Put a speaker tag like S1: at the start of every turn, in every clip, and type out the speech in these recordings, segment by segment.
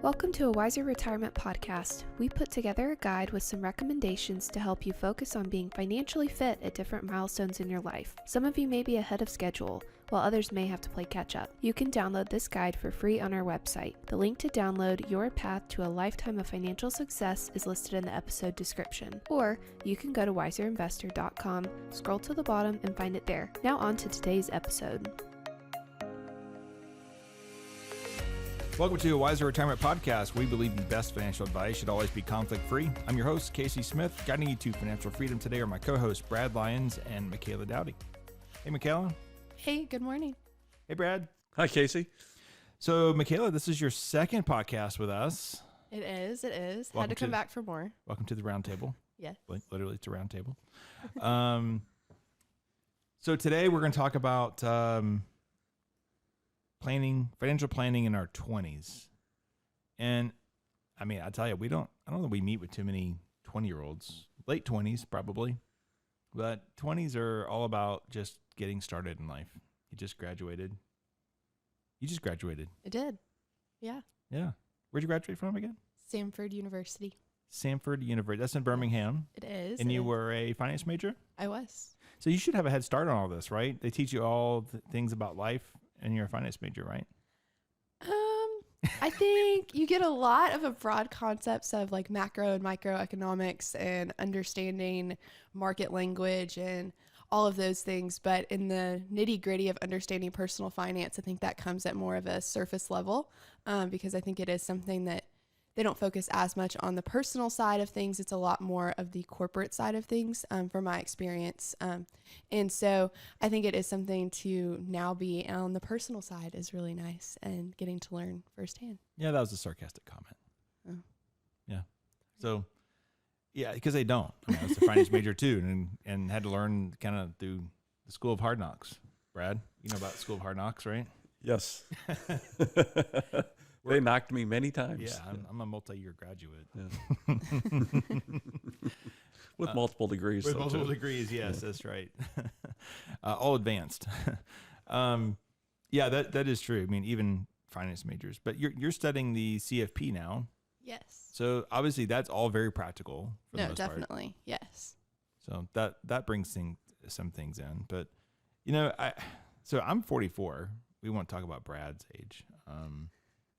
S1: Welcome to a Wiser Retirement Podcast. We put together a guide with some recommendations to help you focus on being financially fit at different milestones in your life. Some of you may be ahead of schedule, while others may have to play catch up. You can download this guide for free on our website. The link to download Your Path to a Lifetime of Financial Success is listed in the episode description. Or you can go to wiserinvestor.com, scroll to the bottom, and find it there. Now on to today's episode.
S2: Welcome to a Wiser Retirement Podcast. We believe the best financial advice should always be conflict-free. I'm your host, Casey Smith. Guiding you to financial freedom today are my co-hosts, Brad Lyons and Michaela Dowdy. Hey, Michaela.
S1: Hey, good morning.
S2: Hey, Brad.
S3: Hi, Casey.
S2: So, Michaela, this is your second podcast with us.
S4: It is.
S2: Welcome
S4: Had to come back for more.
S2: Welcome to the round table.
S4: Yes.
S2: Like, literally, it's a round table. So today we're going to talk about financial planning in our 20s. And I mean, I tell you, I don't know that we meet with too many 20-year-olds, late 20s probably, but 20s are all about just getting started in life. You just graduated.
S4: It did. Yeah.
S2: Yeah. Where'd you graduate from again?
S4: Samford University.
S2: Samford University. That's in Birmingham.
S4: It is.
S2: And you were a finance major?
S4: I was.
S2: So you should have a head start on all this, right? They teach you all the things about life, and you're a finance major, right?
S4: I think you get a lot of a broad concepts of like macro and microeconomics and understanding market language and all of those things. But in the nitty gritty of understanding personal finance, I think that comes at more of a surface level because I think it is something that they don't focus as much on the personal side of things. It's a lot more of the corporate side of things from my experience. And so I think it is something to now be on the personal side is really nice and getting to learn firsthand.
S2: Yeah, that was a sarcastic comment.
S4: Oh.
S2: Yeah. So, yeah, because they don't. I mean, I was a finance major too and had to learn kind of through the School of Hard Knocks. Brad, you know about School of Hard Knocks, right?
S3: Yes. They knocked me many times.
S2: Yeah, I'm a multi-year graduate.
S3: Yeah. With multiple degrees.
S2: With multiple degrees, yes, that's right. All advanced. Yeah, that is true. I mean, even finance majors. But you're studying the CFP now.
S4: Yes.
S2: So obviously that's all very practical for the most part.
S4: No, definitely. Yes.
S2: So that brings some things in. But, so I'm 44. We won't talk about Brad's age.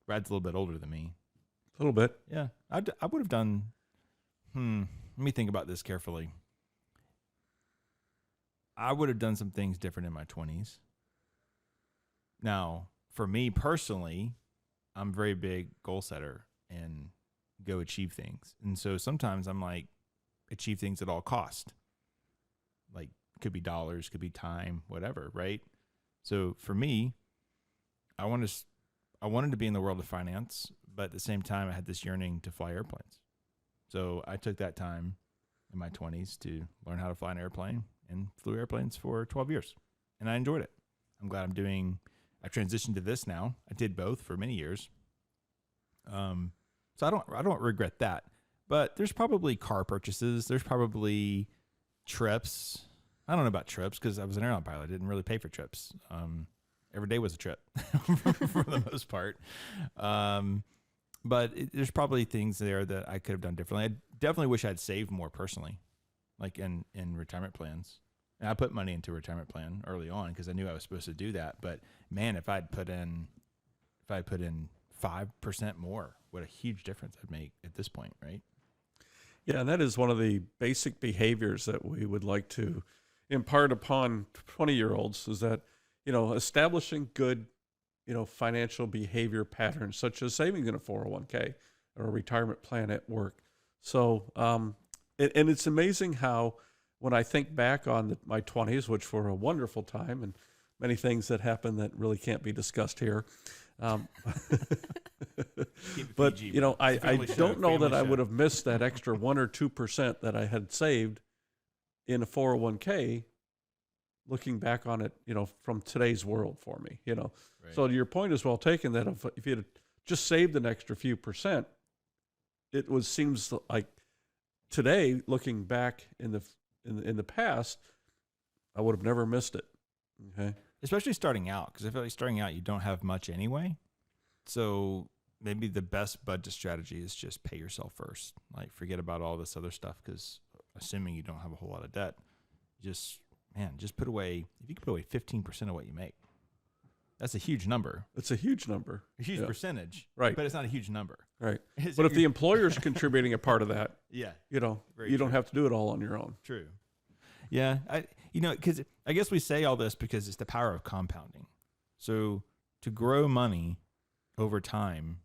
S2: Brad's a little bit older than me.
S3: A little bit.
S2: Yeah. I would have done, let me think about this carefully. I would have done some things different in my 20s. Now, for me personally, I'm a very big goal setter and go achieve things. And so sometimes I'm like, achieve things at all cost. Like, could be dollars, could be time, whatever, right? So for me, I wanted to be in the world of finance, but at the same time, I had this yearning to fly airplanes. So I took that time in my 20s to learn how to fly an airplane and flew airplanes for 12 years. And I enjoyed it. I'm glad I transitioned to this now. I did both for many years. So I don't regret that. But there's probably car purchases. There's probably trips. I don't know about trips because I was an airline pilot. I didn't really pay for trips. Every day was a trip for the most part. But there's probably things there that I could have done differently. I definitely wish I'd saved more personally, like in retirement plans. And I put money into a retirement plan early on because I knew I was supposed to do that. But man, if I'd put in 5% more, what a huge difference I'd make at this point, right?
S3: Yeah, and that is one of the basic behaviors that we would like to impart upon 20-year-olds is that, establishing good, financial behavior patterns, such as saving in a 401k or a retirement plan at work. So, and it's amazing how when I think back on my 20s, which were a wonderful time and many things that happened that really can't be discussed here. But, I don't know that I would have missed that extra 1 or 2% that I had saved in a 401k looking back on it, from today's world for me, Right. So your point is well taken that if you had just saved an extra few percent, seems like today, looking back in the past, I would have never missed it. Okay.
S2: Especially starting out, because I feel like starting out, you don't have much anyway. So maybe the best budget strategy is just pay yourself first. Like, forget about all this other stuff, because assuming you don't have a whole lot of debt, just put away, if you can put away 15% of what you make, that's a huge number.
S3: It's a huge number.
S2: A huge percentage.
S3: Right.
S2: But it's not a huge number.
S3: Right.
S2: Is
S3: But
S2: it
S3: if the employer's contributing a part of that,
S2: Yeah.
S3: you know,
S2: Very
S3: you don't
S2: true.
S3: have to do it all on your own.
S2: True. Yeah. Because I guess we say all this because it's the power of compounding. So to grow money over time,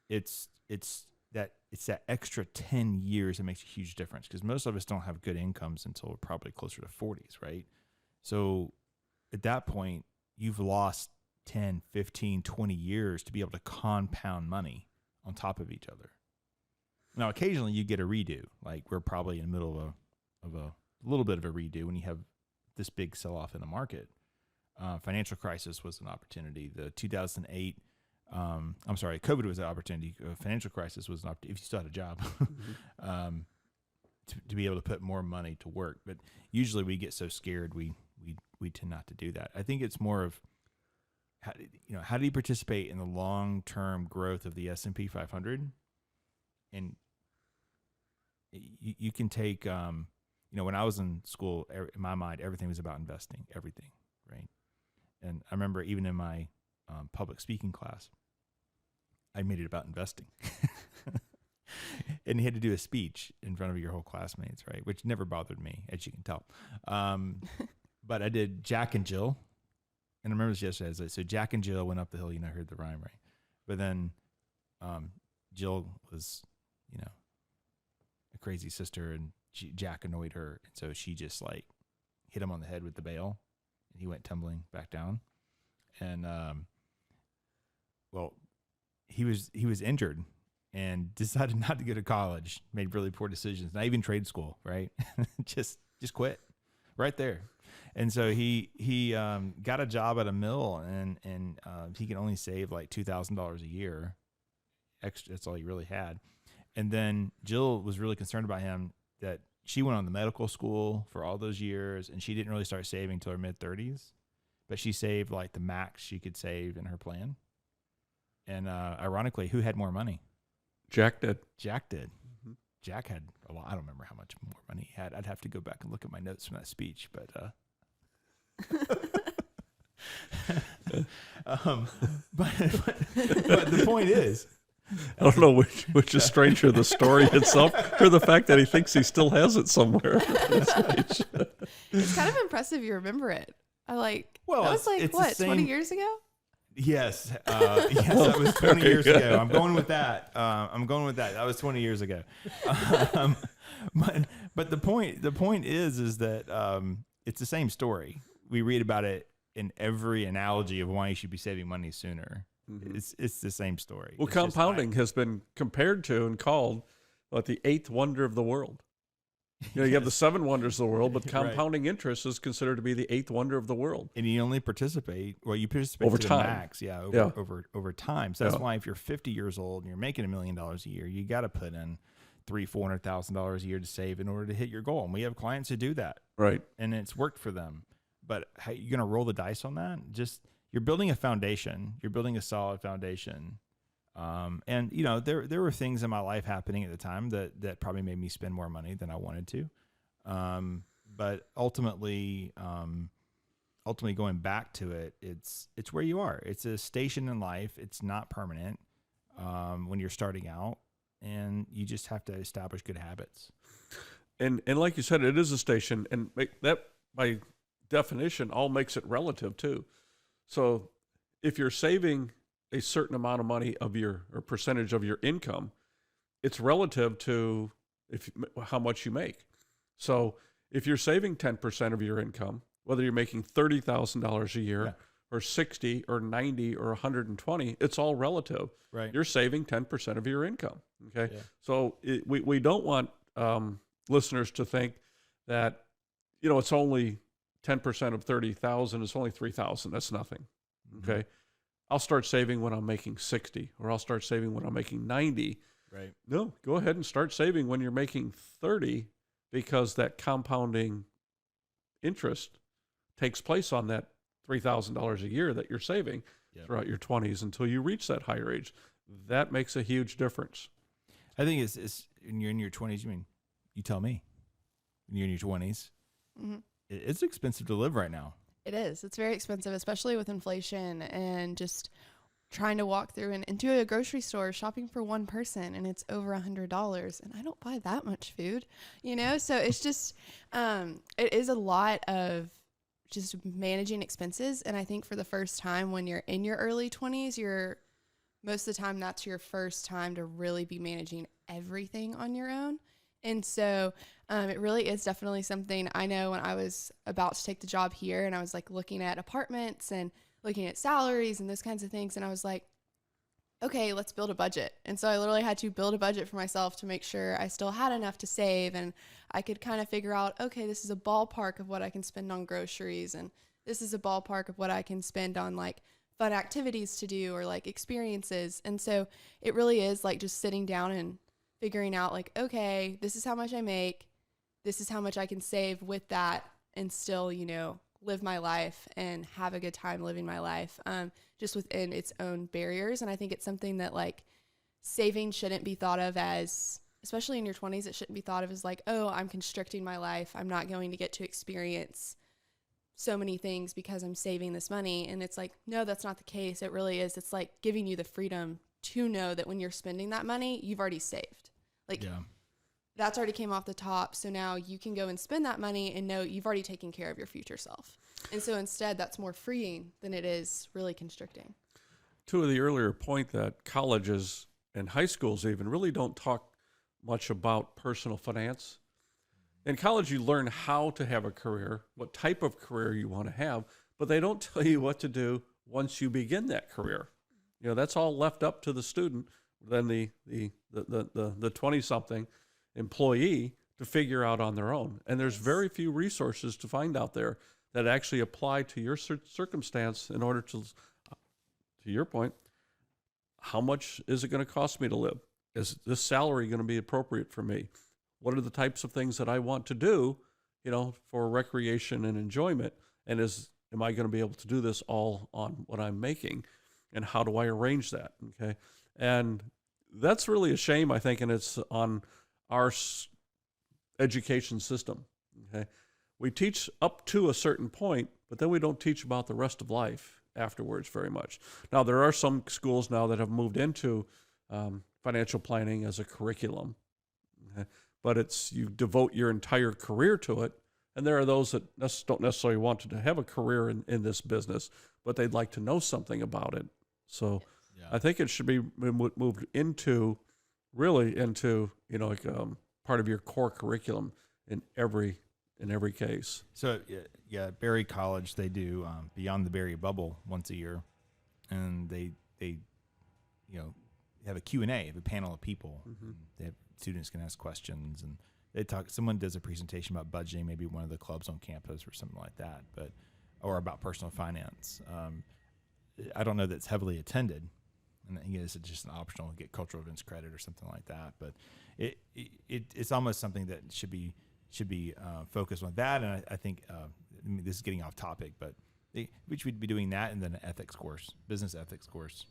S2: it's that extra 10 years that makes a huge difference, because most of us don't have good incomes until we're probably closer to 40s, right? So at that point, you've lost 10, 15, 20 years to be able to compound money on top of each other. Now, occasionally you get a redo. Like, we're probably in the middle of a little bit of a redo when you have this big sell-off in the market. Financial crisis was an opportunity. The 2008, COVID was an opportunity. Financial crisis was an opportunity, if you still had a job, to be able to put more money to work. But usually we get so scared, we tend not to do that. I think it's more of, how do you participate in the long-term growth of the S&P 500? And you can take, when I was in school, in my mind, everything was about investing, everything, right? And I remember even in my public speaking class, I made it about investing. And you had to do a speech in front of your whole classmates, right? Which never bothered me, as you can tell. But I did Jack and Jill. And I remember this yesterday. So Jack and Jill went up the hill. I heard the rhyme, right? But then Jill was, a crazy sister, and Jack annoyed her. And so she just hit him on the head with the bale, and he went tumbling back down. And, he was injured and decided not to go to college, made really poor decisions, not even trade school, right? just quit right there. And so he got a job at a mill, and he could only save like $2,000 a year. Extra, that's all he really had. And then Jill was really concerned about him, that she went on the medical school for all those years, and she didn't really start saving until her mid-30s. But she saved like the max she could save in her plan. And ironically, who had more money?
S3: Jack did.
S2: Jack did. Mm-hmm. Jack had a lot. I don't remember how much more money he had. I'd have to go back and look at my notes from that speech. But but the point is,
S3: I don't know which is stranger, the story itself or the fact that he thinks he still has it somewhere.
S4: It's kind of impressive you remember it. That was
S2: it's
S4: what,
S2: the
S4: 20
S2: same-
S4: yees ago?
S2: Yes, that was 20 years ago. I'm going with that. That was 20 years ago. But the point is that it's the same story. We read about it in every analogy of why you should be saving money sooner. Mm-hmm. It's the same story.
S3: Well, compounding has been compared to and called the eighth wonder of the world. You have the seven wonders of the world, but compounding interest is considered to be the eighth wonder of the world.
S2: And you only participate
S3: over
S2: to
S3: time.
S2: The max, over time. So that's why if you're 50 years old and you're making $1 million a year, you got to put in $300,000-$400,000 a year to save in order to hit your goal. And we have clients who do that,
S3: right? And
S2: it's worked for them. But how you going to roll the dice on that? You're building a foundation. You're building a solid foundation. And there were things in my life happening at the time that probably made me spend more money than I wanted to. But ultimately going back to it, it's where you are. It's a station in life. It's not permanent when you're starting out, and you just have to establish good habits.
S3: And like you said, it is a station, and that by definition all makes it relative too. So if you're saving a certain amount of money or percentage of your income, it's relative to how much you make. So if you're saving 10% of your income, whether you're making $30,000 a year or 60 or 90 or 120, it's all relative.
S2: Right.
S3: You're saving 10% of your income. Okay.
S2: Yeah.
S3: So we don't want listeners to think that, it's only 10% of 30,000. It's only 3,000. That's nothing. Okay. Mm-hmm. I'll start saving when I'm making 60, or I'll start saving when I'm making 90.
S2: Right.
S3: No, go ahead and start saving when you're making 30, because that compounding interest takes place on that $3,000 a year that you're saving throughout your 20s until you reach that higher age. that makes a huge difference.
S2: I think it's when you're in your 20s. You tell me. When you're in your 20s,
S4: Mm-hmm.
S2: it's expensive to live right now.
S4: It is. It's very expensive, especially with inflation and just trying to walk through and into a grocery store shopping for one person, and it's over $100, and I don't buy that much food, So it's just, it is a lot of just managing expenses. And I think for the first time when you're in your early 20s, most of the time that's your first time to really be managing everything on your own. And so it really is definitely something. I know when I was about to take the job here and I was like looking at apartments and looking at salaries and those kinds of things, and I was like, okay, let's build a budget. And so I literally had to build a budget for myself to make sure I still had enough to save, and I could kind of figure out, okay, this is a ballpark of what I can spend on groceries, and this is a ballpark of what I can spend on like fun activities to do or like experiences. And so it really is like just sitting down and figuring out like, okay, this is how much I make. This is how much I can save with that and still, live my life and have a good time living my life, just within its own barriers. And I think it's something that like saving shouldn't be thought of as, especially in your 20s, it shouldn't be thought of as like, oh, I'm constricting my life. I'm not going to get to experience so many things because I'm saving this money. And it's like, no, that's not the case. It really is. It's like giving you the freedom to know that when you're spending that money, you've already saved. Like,
S2: Yeah.
S4: That's already came off the top. So now you can go and spend that money and know you've already taken care of your future self. And so instead, that's more freeing than it is really constricting.
S3: To the earlier point that colleges and high schools even really don't talk much about personal finance. In college, you learn how to have a career, what type of career you want to have, but they don't tell you what to do once you begin that career. That's all left up to the student, then the 20-something employee to figure out on their own. And there's very few resources to find out there that actually apply to your circumstance in order to your point, how much is it going to cost me to live? Is this salary going to be appropriate for me? What are the types of things that I want to do, for recreation and enjoyment? And am I going to be able to do this all on what I'm making? And how do I arrange that? Okay. And that's really a shame, I think, and it's on our education system. Okay. We teach up to a certain point, but then we don't teach about the rest of life afterwards very much. Now, there are some schools now that have moved into financial planning as a curriculum, okay? But you devote your entire career to it. And there are those that don't necessarily want to have a career in this business, but they'd like to know something about it. So
S2: Yeah.
S3: I think it should be moved into part of your core curriculum in every case.
S2: So yeah, Berry College, they do Beyond the Berry Bubble once a year, and they have a Q&A, have a panel of people.
S3: Mm-hmm.
S2: They have students can ask questions, and they talk. Someone does a presentation about budgeting, maybe one of the clubs on campus or something like that, or about personal finance. I don't know that it's heavily attended, and I guess it's just an optional get cultural events credit or something like that. But it's almost something that should be focused on that. And I think this is getting off topic, but we should be doing that, and then an ethics course, business ethics course.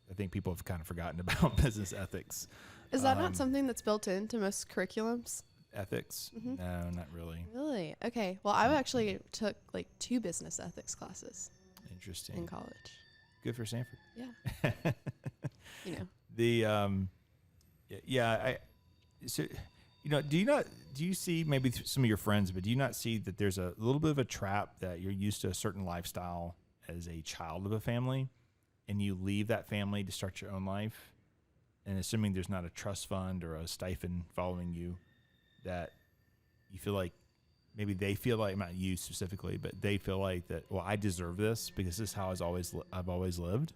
S2: I think people have kind of forgotten about business ethics.
S4: Is that not something that's built into most curriculums?
S2: Ethics?
S4: Mm-hmm.
S2: No, not really.
S4: Really? Okay. Well, I actually took like 2 business ethics classes
S2: Interesting.
S4: in college.
S2: Good for Stanford.
S4: Yeah.
S2: Do you see maybe some of your friends, but do you not see that there's a little bit of a trap that you're used to a certain lifestyle as a child of a family, and you leave that family to start your own life, and assuming there's not a trust fund or a stipend following you, that you feel like maybe they feel like, not you specifically, but they feel like that, well, I deserve this because this is how I've always lived?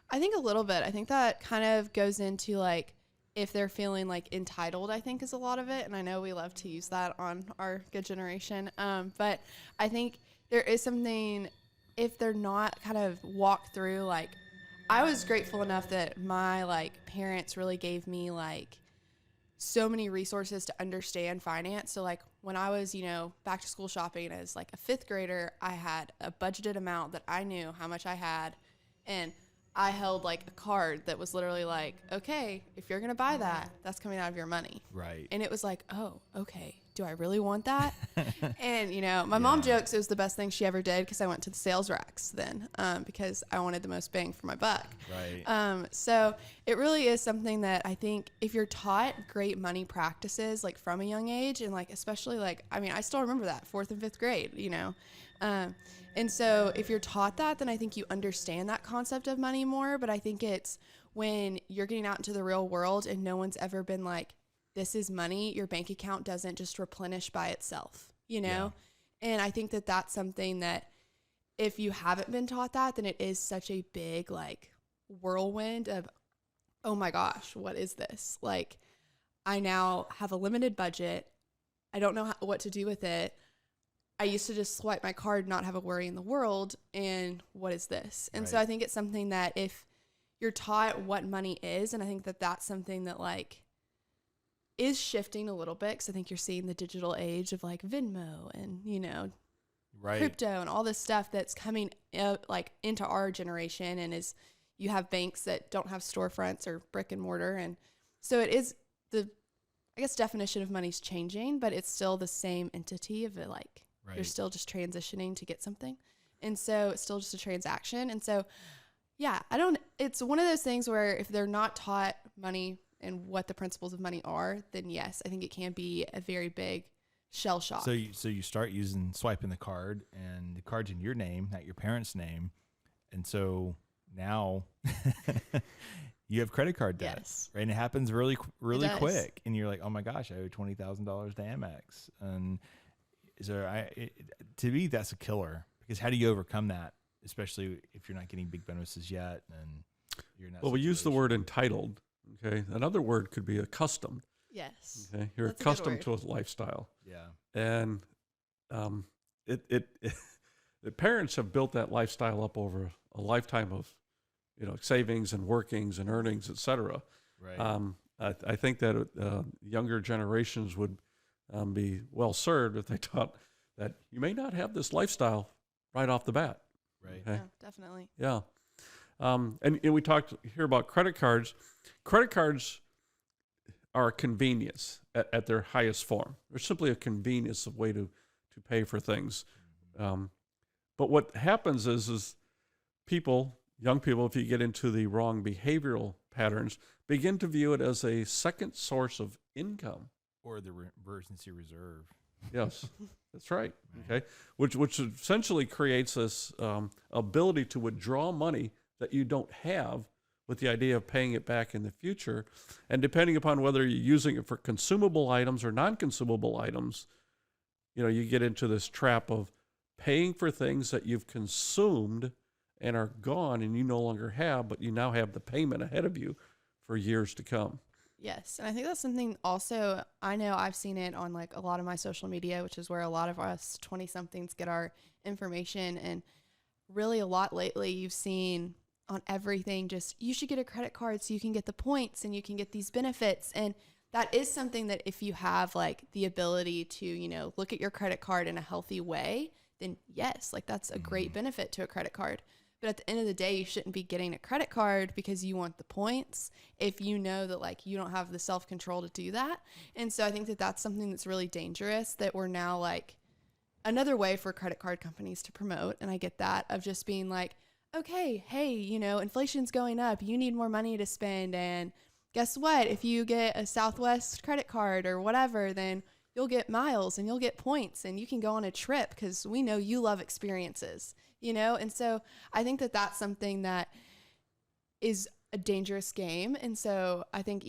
S4: I think a little bit. I think that kind of goes into like if they're feeling like entitled, I think is a lot of it. And I know we love to use that on our good generation. But I think there is something, if they're not kind of walked through, like I was grateful enough that my like parents really gave me like so many resources to understand finance. So like when I was, back to school shopping as like a 5th grader, I had a budgeted amount that I knew how much I had, and I held like a card that was literally like, okay, if you're going to buy that, that's coming out of your money.
S2: Right.
S4: And it was like, oh, okay. Do I really want that? And, you know, my mom jokes it was the best thing she ever did because I went to the sales racks then because I wanted the most bang for my buck.
S2: Right.
S4: So it really is something that I think if you're taught great money practices, like from a young age, and like, especially like, I mean, I still remember that 4th and 5th grade, you know? And so if you're taught that, then I think you understand that concept of money more. But I think it's when you're getting out into the real world and no one's ever been like, this is money, your bank account doesn't just replenish by itself, you know? Yeah. And I think that that's something that if you haven't been taught that, then it is such a big like whirlwind of, oh my gosh, what is this? Like, I now have a limited budget. I don't know what to do with it. I used to just swipe my card, not have a worry in the world. And what is this? And so I think it's something that if you're taught what money is, and I think that that's something that like is shifting a little bit, because I think you're seeing the digital age of like Venmo and, you know, crypto and all this stuff that's coming like into our generation, and is you have banks that don't have storefronts or brick and mortar. And so it is the, I guess, definition of money's changing, but it's still the same entity of it. Like you're still just transitioning to get something. And so it's still just a transaction. And so, yeah, it's one of those things where if they're not taught money and what the principles of money are, then yes, I think it can be a very big shell shock.
S2: So you start swiping the card, and the card's in your name, not your parents' name. And so now you have credit card debt.
S4: Yes.
S2: Right? And it happens really quick. And you're like, oh my gosh, I owe $20,000 to Amex. And so to me, that's a killer, because how do you overcome that, especially if you're not getting big bonuses yet? And you're not.
S3: Well, we use the word entitled. Okay. Another word could be accustomed.
S4: Yes.
S3: Okay. You're accustomed to a lifestyle.
S2: Yeah.
S3: And the parents have built that lifestyle up over a lifetime of, you know, savings and workings and earnings, et cetera.
S2: Right.
S3: I think that younger generations would be well served if they taught that you may not have this lifestyle right off the bat.
S2: Right.
S3: Okay?
S4: Yeah, definitely.
S3: Yeah. And we talked here about credit cards. Credit cards are a convenience at their highest form. They're simply a convenience of way to pay for things. But what happens is people, young people, if you get into the wrong behavioral patterns, begin to view it as a second source of income.
S2: Or the emergency reserve.
S3: Yes, that's right. Okay, which essentially creates this ability to withdraw money that you don't have, with the idea of paying it back in the future. And depending upon whether you're using it for consumable items or non-consumable items, you know, you get into this trap of paying for things that you've consumed and are gone and you no longer have, but you now have the payment ahead of you for years to come.
S4: Yes. And I think that's something also, I know I've seen it on like a lot of my social media, which is where a lot of us 20-somethings get our information. And really a lot lately you've seen on everything, just you should get a credit card so you can get the points and you can get these benefits. And that is something that if you have like the ability to, you know, look at your credit card in a healthy way, then yes, like that's a great benefit to a credit card. But at the end of the day, you shouldn't be getting a credit card because you want the points if you know that like you don't have the self-control to do that. And so I think that that's something that's really dangerous, that we're now like another way for credit card companies to promote. And I get that, of just being like, okay, hey, you know, inflation's going up. You need more money to spend. And guess what? If you get a Southwest credit card or whatever, then you'll get miles and you'll get points and you can go on a trip because we know you love experiences, you know? And so I think that that's something that is a dangerous game. And so I think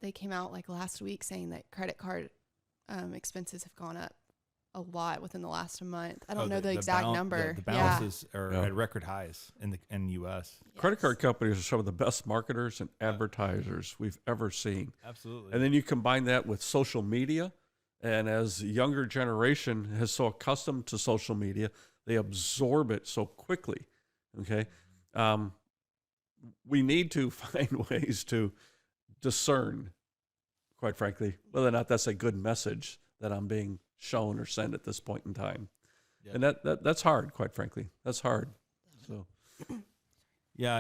S4: they came out like last week saying that credit card expenses have gone up a lot within the last month. I don't know the exact number.
S2: The balances are at record highs in the U.S.
S3: Yes. Credit card companies are some of the best marketers and advertisers we've ever seen.
S2: Absolutely.
S3: And then you combine that with social media, and as the younger generation is so accustomed to social media, they absorb it so quickly. Okay, we need to find ways to discern, quite frankly, whether or not that's a good message that I'm being shown or sent at this point in time. Yep. And that's hard, quite frankly. That's hard. So
S2: Yeah,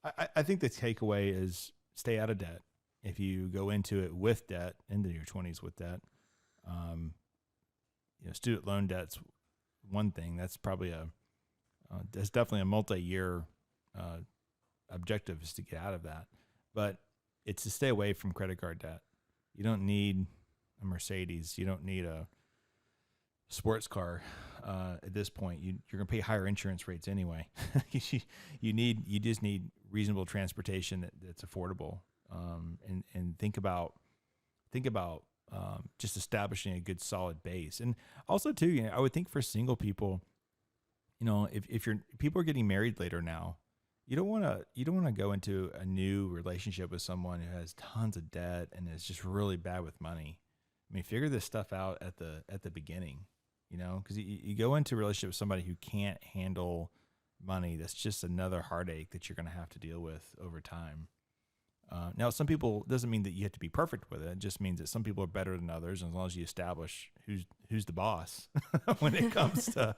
S2: I think the takeaway is stay out of debt. If you go into it with debt, into your 20s with debt, student loan debt's one thing. That's probably that's definitely a multi-year objective is to get out of that. But it's to stay away from credit card debt. You don't need a Mercedes. You don't need a sports car. At this point, you're going to pay higher insurance rates anyway. You just need reasonable transportation that's affordable. And think about just establishing a good solid base. And also too, I would think for single people, if people are getting married later now, you don't want to go into a new relationship with someone who has tons of debt and is just really bad with money. I mean, figure this stuff out at the beginning, because you go into a relationship with somebody who can't handle money. That's just another heartache that you're going to have to deal with over time. Now, some people, doesn't mean that you have to be perfect with it. It just means that some people are better than others. And as long as you establish who's the boss when it comes to,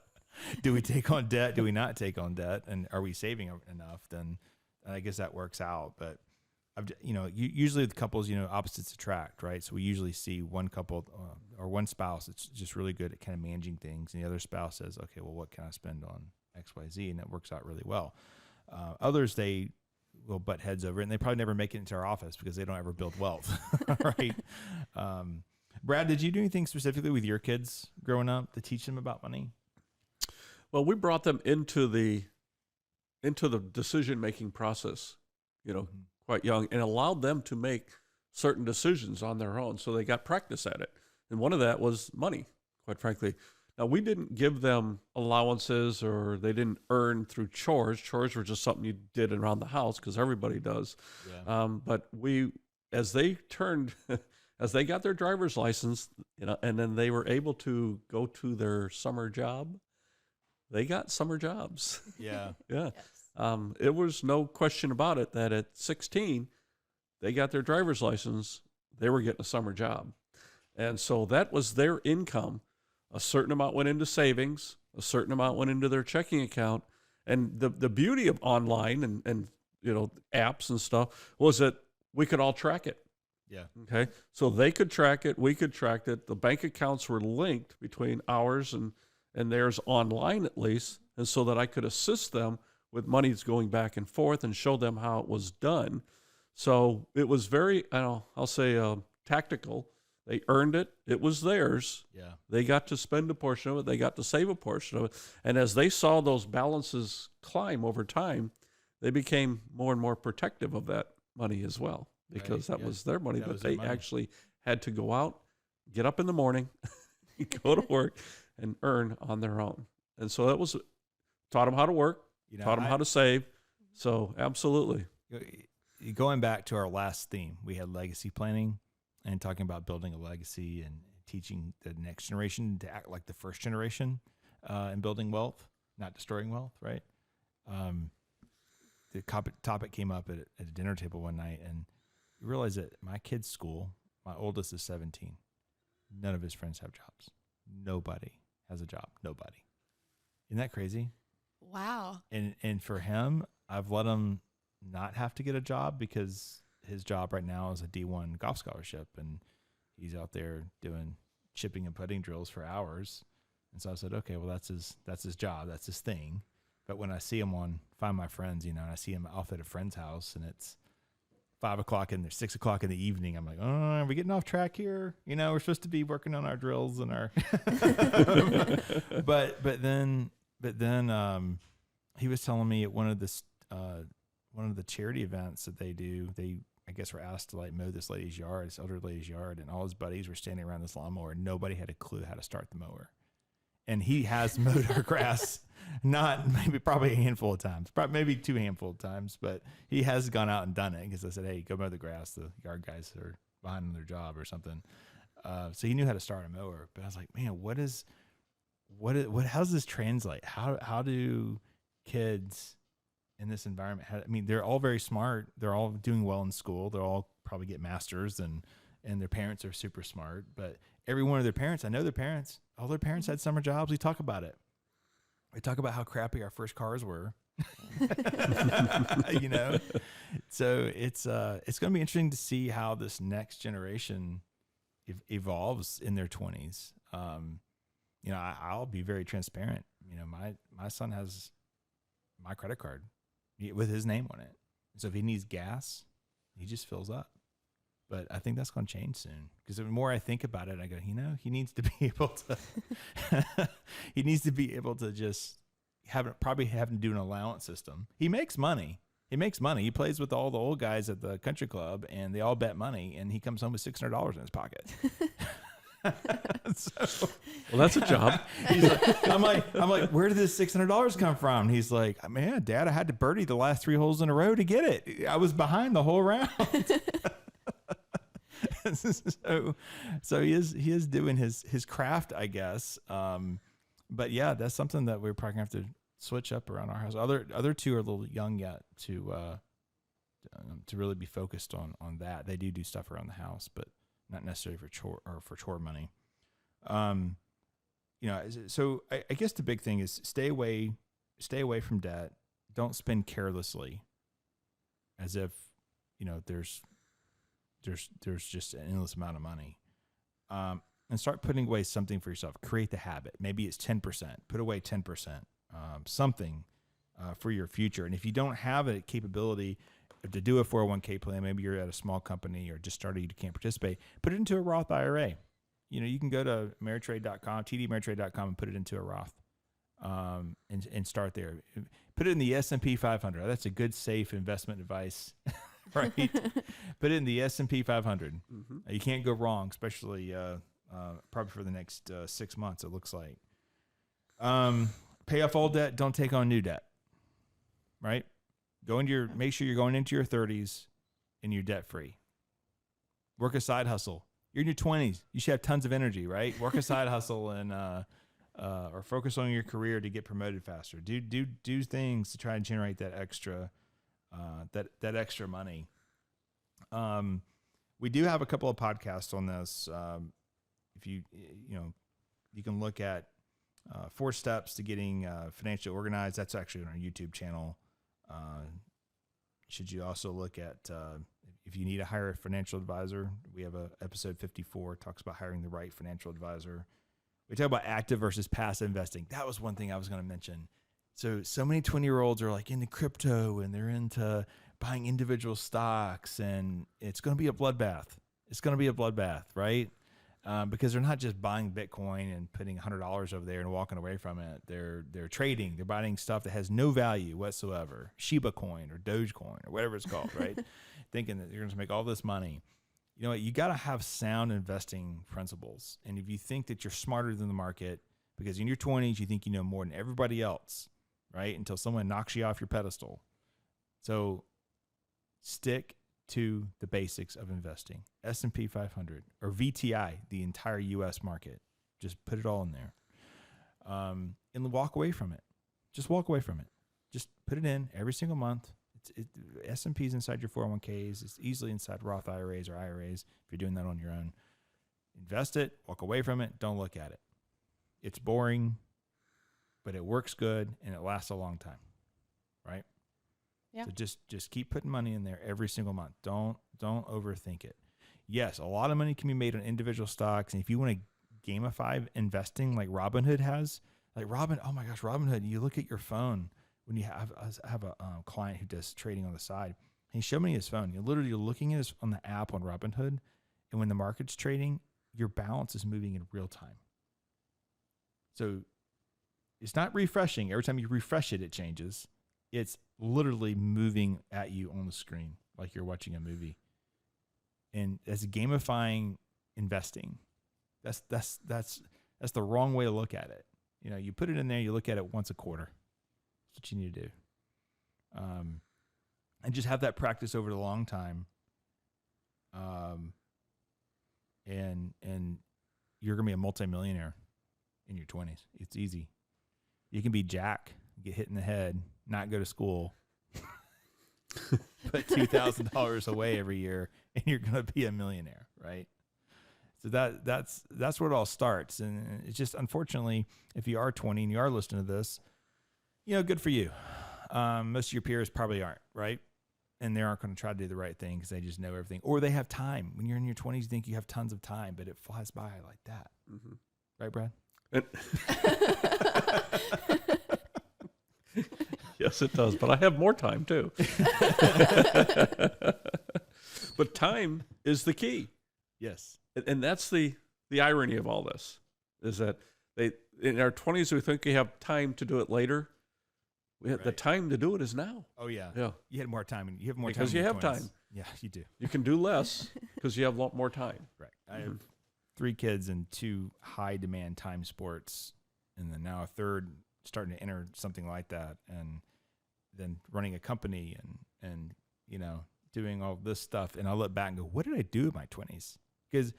S2: do we take on debt? Do we not take on debt? And are we saving enough? Then I guess that works out. But usually with couples, opposites attract, right? So we usually see one couple or one spouse that's just really good at kind of managing things. And the other spouse says, okay, well, what can I spend on X, Y, Z? And it works out really well. Others, they will butt heads over it, and they probably never make it into our office because they don't ever build wealth, right? Brad, did you do anything specifically with your kids growing up to teach them about money?
S3: Well, we brought them into the decision-making process, quite young, and allowed them to make certain decisions on their own. So they got practice at it. And one of that was money, quite frankly. Now, we didn't give them allowances, or they didn't earn through chores. Chores were just something you did around the house because everybody does. Yeah. But as they got their driver's license, and then they were able to go to their summer job, they got summer jobs.
S2: Yeah.
S3: Yeah. Yes. It was no question about it that at 16, they got their driver's license, they were getting a summer job. And so that was their income. A certain amount went into savings, a certain amount went into their checking account. And the beauty of online and apps and stuff was that we could all track it.
S2: Yeah.
S3: Okay. So they could track it, we could track it. The bank accounts were linked between ours and theirs online, at least. And so that I could assist them with monies going back and forth and show them how it was done. So it was very, I'll say tactical. They earned it. It was theirs.
S2: Yeah.
S3: They got to spend a portion of it. They got to save a portion of it. And as they saw those balances climb over time, they became more and more protective of that money as well, because that was their money, but they actually had to go out, get up in the morning, go to work, and earn on their own. And so that was, taught them how to work, taught them how to save. So absolutely.
S2: Going back to our last theme, we had legacy planning and talking about building a legacy and teaching the next generation to act like the first generation in building wealth, not destroying wealth, right? The topic came up at a dinner table one night, and you realize that my kid's school, my oldest is 17. None of his friends have jobs. Nobody has a job. Nobody. Isn't that crazy?
S4: Wow.
S2: And for him, I've let him not have to get a job because his job right now is a D1 golf scholarship, and he's out there doing chipping and putting drills for hours. And so I said, okay, well, that's his job. That's his thing. But when I see him on Find My Friends, and I see him off at a friend's house and it's 5 o'clock and there's 6 o'clock in the evening, I'm like, oh, are we getting off track here? We're supposed to be working on our drills and our, but then he was telling me at one of the charity events that they do, I guess, were asked to mow this elder lady's yard, and all his buddies were standing around this lawnmower, and nobody had a clue how to start the mower. And he has mowed our grass, probably a handful of times, maybe 2 handful of times, but he has gone out and done it because I said, hey, go mow the grass. The yard guys are behind on their job or something. So he knew how to start a mower, but I was like, man, how does this translate? How do kids in this environment, they're all very smart. They're all doing well in school. They'll all probably get masters, and their parents are super smart. But every one of their parents, I know their parents, all their parents had summer jobs. We talk about it. We talk about how crappy our first cars were You know, so it's going to be interesting to see how this next generation evolves in their 20s. You know, I'll be very transparent. You know, my son has my credit card with his name on it. So if he needs gas, he just fills up. But I think that's going to change soon, because the more I think about it, I go, you know, he needs to be able to, he needs to be able to just probably having to do an allowance system. He makes money. He plays with all the old guys at the country club, and they all bet money, and he comes home with $600 in his pocket. So,
S3: well, that's a job.
S2: He's like, I'm like, where did this $600 come from? He's like, man, Dad, I had to birdie the last 3 holes in a row to get it. I was behind the whole round. So he is doing his craft, I guess. But yeah, that's something that we're probably gonna have to switch up around our house. Other two are a little young yet to really be focused on that. They do stuff around the house, but not necessarily for chore money. You know, so I guess the big thing is stay away from debt. Don't spend carelessly, as if, you know, there's just an endless amount of money. And start putting away something for yourself. Create the habit. Maybe it's 10%. Put away 10%. Something for your future. And if you don't have a capability to do a 401k plan, maybe you're at a small company or just started, you can't participate, put it into a Roth IRA. You know, you can go to Ameritrade.com, tdameritrade.com, and put it into a Roth, and start there. Put it in the S&P 500. That's a good, safe investment advice, right? Put it in the S&P 500. Mm-hmm. You can't go wrong, especially probably for the next 6 months, it looks like. Pay off all debt. Don't take on new debt, right? Make sure you're going into your 30s and you're debt free. Work a side hustle. You're in your 20s. You should have tons of energy, right? Work a side hustle and or focus on your career to get promoted faster. Do things to try and generate that extra that extra money. We do have a couple of podcasts on this. If you can look at 4 steps to getting financially organized. That's actually on our YouTube channel. Should you also look at if you need to hire a financial advisor, we have a episode 54 talks about hiring the right financial advisor. We talk about active versus passive investing. That was one thing I was going to mention. So many 20-year-olds are like into crypto and they're into buying individual stocks, and it's going to be a bloodbath. It's going to be a bloodbath, right? Because they're not just buying Bitcoin and putting $100 over there and walking away from it. They're trading. They're buying stuff that has no value whatsoever. Shiba coin or Dogecoin or whatever it's called, right? Thinking that you're going to make all this money. You know what? You got to have sound investing principles. And if you think that you're smarter than the market, because in your 20s you think you know more than everybody else, right? Until someone knocks you off your pedestal. So stick to the basics of investing. S&P 500 or VTI, the entire U.S. market. Just put it all in there. And walk away from it. Just walk away from it. Just put it in every single month. S&P is inside your 401ks. It's easily inside Roth IRAs or IRAs if you're doing that on your own. Invest it. Walk away from it. Don't look at it. It's boring, but it works good and it lasts a long time, right?
S4: Yeah.
S2: So just keep putting money in there every single month. Don't overthink it. Yes, a lot of money can be made on individual stocks, and if you want to gamify investing like Robinhood has, oh my gosh, Robinhood. You look at your phone when you have a client who does trading on the side. He showed me his phone. You're literally looking at on the app on Robinhood, and when the market's trading, your balance is moving in real time. So it's not refreshing. Every time you refresh it, it changes. It's literally moving at you on the screen like you're watching a movie. And that's gamifying investing. That's the wrong way to look at it. You know, you put it in there, you look at it once a quarter. That's what you need to do. And just have that practice over the long time. And you're going to be a multimillionaire in your 20s. It's easy. You can be Jack, get hit in the head, not go to school, put $2,000 away every year, and you're going to be a millionaire, right? So that's where it all starts. And it's just, unfortunately, if you are 20 and you are listening to this, you know, good for you. most of your peers probably aren't, right? And they aren't going to try to do the right thing because they just know everything. Or they have time. When you're in your 20s, you think you have tons of time, but it flies by like that.
S3: Mm-hmm.
S2: Right, Brad?
S3: Yes, it does. But I have more time too. But time is the key.
S2: Yes.
S3: And that's the irony of all this, is that in our 20s, we think we have time to do it later. The time to do it is now.
S2: Oh, yeah.
S3: Yeah.
S2: You had more time. You have more
S3: because
S2: time.
S3: you
S2: in
S3: have
S2: your 20s.
S3: time.
S2: Yeah, you do.
S3: You can do less because you have a lot more time.
S2: Right. I have 3 kids in 2 high demand time sports, and then now a third starting to enter something like that, and then running a company and doing all this stuff. And I look back and go, what did I do in my 20s? Because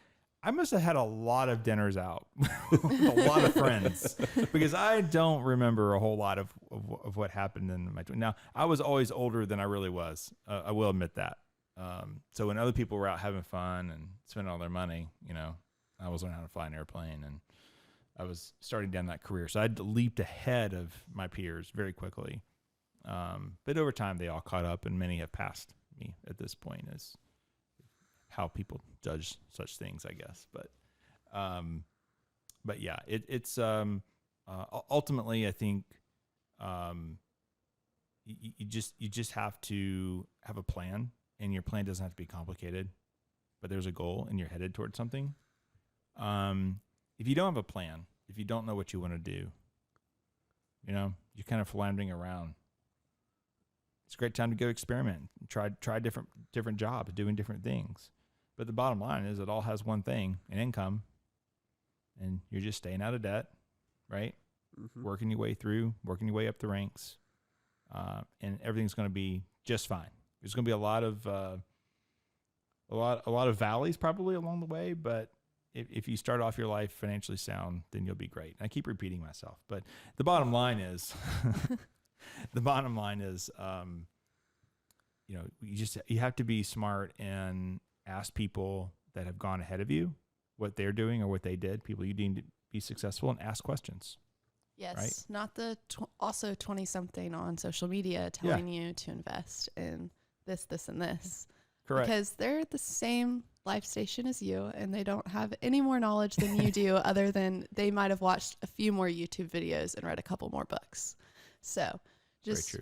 S2: I must have had a lot of dinners out with a lot of friends, because I don't remember a whole lot of what happened in my 20s. Now, I was always older than I really was. I will admit that. So when other people were out having fun and spending all their money, I was learning how to fly an airplane, and I was starting down that career. So I leaped ahead of my peers very quickly. But over time, they all caught up, and many have passed me at this point, is how people judge such things, I guess. But yeah, it's ultimately, I think, you just have to have a plan, and your plan doesn't have to be complicated, but there's a goal and you're headed towards something. If you don't have a plan, if you don't know what you want to do, you're kind of floundering around. It's a great time to go experiment, try different jobs, doing different things. But the bottom line is it all has one thing, an income, and you're just staying out of debt, right?
S3: Mm-hmm.
S2: Working your way up the ranks, and everything's going to be just fine. There's going to be a lot of valleys probably along the way, but if you start off your life financially sound, then you'll be great. And I keep repeating myself, but the bottom line is, you have to be smart and ask people that have gone ahead of you what they're doing or what they did, people you deem to be successful, and ask questions.
S4: Yes,
S2: right?
S4: Not the also 20-something on social media telling you to invest in this, and this.
S2: Correct.
S4: Because they're at the same life station as you, and they don't have any more knowledge than you do, other than they might have watched a few more YouTube videos and read a couple more books. So just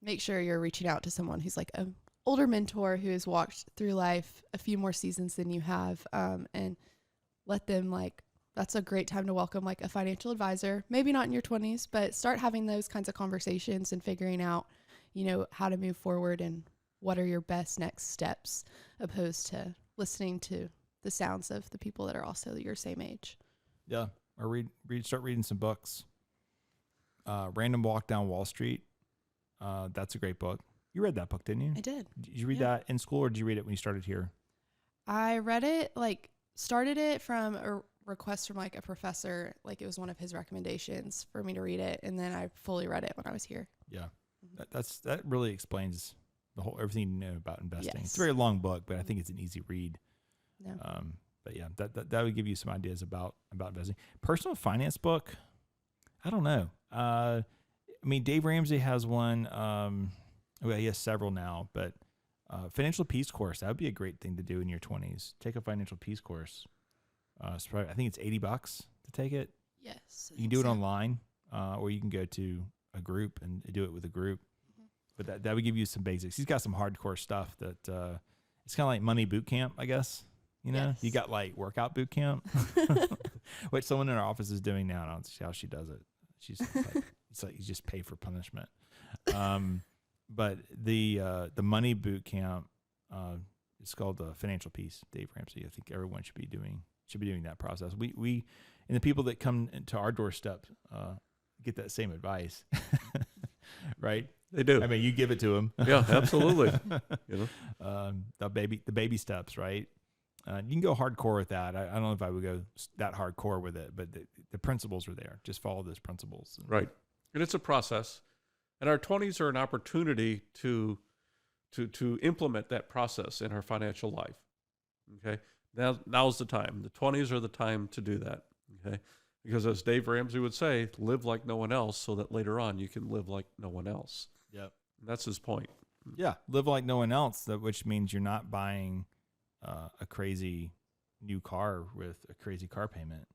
S4: make sure you're reaching out to someone who's like an older mentor who has walked through life a few more seasons than you have, and let them, that's a great time to welcome a financial advisor, maybe not in your 20s, but start having those kinds of conversations and figuring out, how to move forward and what are your best next steps, opposed to listening to the sounds of the people that are also your same age.
S2: Yeah. Or start reading some books. Random Walk Down Wall Street. That's a great book. You read that book, didn't you?
S4: I did.
S2: Did you read that in school, or did you read it when you started here?
S4: I read it, started it from a request from a professor. It was one of his recommendations for me to read it. And then I fully read it when I was here.
S2: Yeah. That really explains everything you know about investing.
S4: Yes.
S2: It's a very long book, but I think it's an easy read.
S4: No.
S2: But yeah, that would give you some ideas about investing. Personal finance book, I don't know. Dave Ramsey has one. He has several now, but financial peace course, that would be a great thing to do in your 20s. Take a financial peace course. I think it's $80 to take it.
S4: Yes.
S2: You can do it online, or you can go to a group and do it with a group. But that would give you some basics. He's got some hardcore stuff that it's kind of like money boot camp, I guess.
S4: Yes.
S2: You got workout boot camp, which someone in our office is doing now. I don't see how she does it. She's it's like you just pay for punishment. But the money boot camp, it's called Financial Peace. Dave Ramsey. I think everyone should be doing that process. We and the people that come to our doorstep get that same advice, right?
S3: They do.
S2: You give it to them.
S3: Yeah, absolutely.
S2: The baby steps, right? You can go hardcore with that. I don't know if I would go that hardcore with it, but the principles are there. Just follow those principles.
S3: Right. And it's a process. And our 20s are an opportunity to implement that process in our financial life. Okay. Now's the time. The 20s are the time to do that. Okay. Because as Dave Ramsey would say, live like no one else so that later on you can live like no one else.
S2: Yep.
S3: That's his point.
S2: Yeah. Live like no one else, which means you're not buying a crazy new car with a crazy car payment.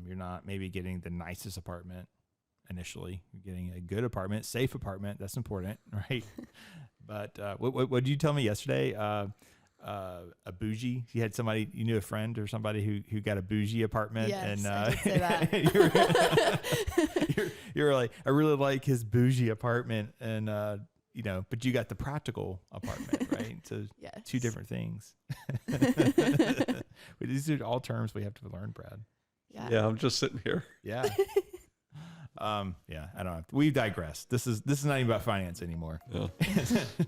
S2: You're not maybe getting the nicest apartment initially. You're getting a good apartment, safe apartment. That's important, right? But what did you tell me yesterday? A bougie. You had somebody, you knew a friend or somebody who got a bougie apartment.
S4: Yes,
S2: and
S4: I did say that.
S2: you're like, I really like his bougie apartment, and but you got the practical apartment, right? So
S4: Yes.
S2: two different things. These are all terms we have to learn, Brad.
S3: Yeah, I'm just sitting here.
S2: Yeah. I don't know. We digress. This is not even about finance anymore.
S3: Yeah.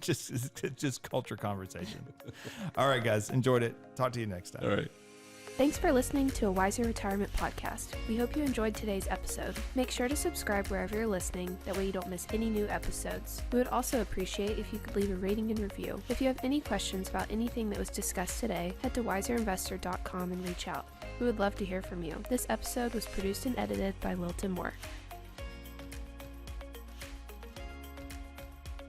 S2: just culture conversation. All right, guys, enjoyed it. Talk to you next time.
S3: All right.
S1: Thanks for listening to a Wiser Retirement podcast. We hope you enjoyed today's episode. Make sure to subscribe wherever you're listening, that way you don't miss any new episodes. We would also appreciate if you could leave a rating and review. If you have any questions about anything that was discussed today, head to wiserinvestor.com and reach out. We would love to hear from you. This episode was produced and edited by Lilton Moore.